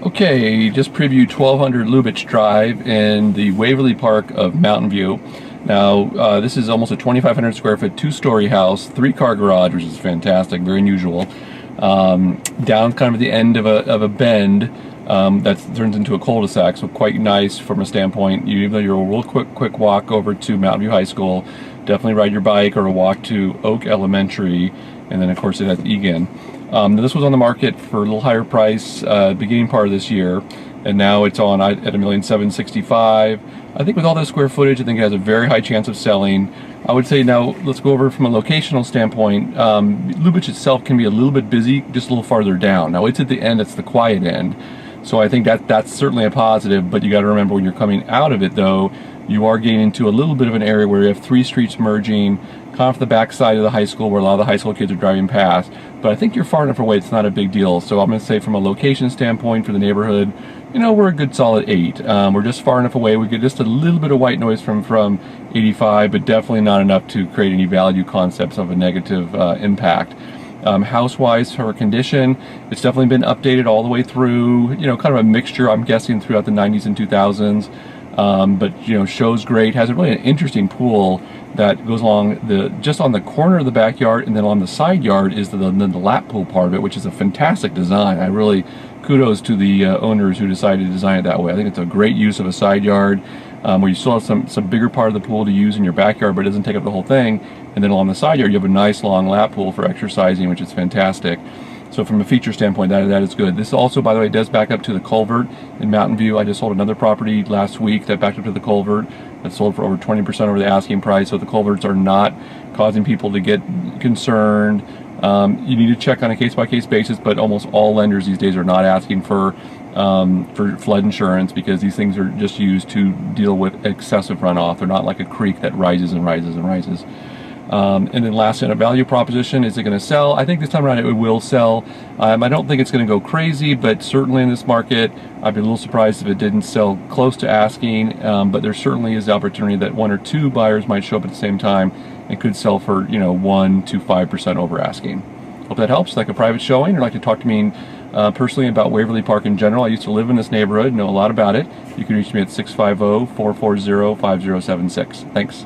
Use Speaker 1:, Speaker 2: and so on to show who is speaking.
Speaker 1: Okay, just previewed 1200 Lubich Drive in the Waverly Park of Mountain View. Now, this is almost a 2,500 square foot, two-story house, three-car garage, which is fantastic, very unusual. Down kind of the end of a bend that turns into a cul-de-sac, so quite nice from a standpoint. Even though you're a real quick walk over to Mountain View High School, definitely ride your bike or a walk to Oak Elementary, and then of course it has Egan. This was on the market for a little higher price beginning part of this year, and now it's on at $1,765,000. I think with all that square footage, I think it has a very high chance of selling. I would say now let's go over from a locational standpoint. Lubich itself can be a little bit busy, just a little farther down. Now it's at the end; it's the quiet end, so I think that's certainly a positive. But you got to remember when you're coming out of it, though, you are getting into a little bit of an area where you have three streets merging, kind of off the back side of the high school where a lot of the high school kids are driving past. But I think you're far enough away, it's not a big deal. So I'm going to say from a location standpoint for the neighborhood, you know, we're a good solid 8. We're just far enough away. We get just a little bit of white noise from 85, but definitely not enough to create any value concepts of a negative impact. House-wise, her condition, it's definitely been updated all the way through, you know, kind of a mixture, I'm guessing, throughout the 90s and 2000s. But you know, shows great, has a really an interesting pool that goes along just on the corner of the backyard, and then on the side yard is the lap pool part of it, which is a fantastic design. I really kudos to the owners who decided to design it that way. I think it's a great use of a side yard where you still have some bigger part of the pool to use in your backyard, but it doesn't take up the whole thing. And then along the side yard, you have a nice long lap pool for exercising, which is fantastic. So from a feature standpoint, that is good. This also, by the way, does back up to the culvert in Mountain View. I just sold another property last week that backed up to the culvert. That sold for over 20% over the asking price. So the culverts are not causing people to get concerned. You need to check on a case-by-case basis, but almost all lenders these days are not asking for flood insurance because these things are just used to deal with excessive runoff. They're not like a creek that rises and rises and rises. And then last, in a value proposition, is it going to sell? I think this time around it will sell. I don't think it's going to go crazy, but certainly in this market, I'd be a little surprised if it didn't sell close to asking. But there certainly is the opportunity that 1 or 2 buyers might show up at the same time and could sell for, you know, 1 to 5% over asking. Hope that helps. Like a private showing, or like to talk to me personally about Waverly Park in general. I used to live in this neighborhood, know a lot about it. You can reach me at 650-440-5076. Thanks.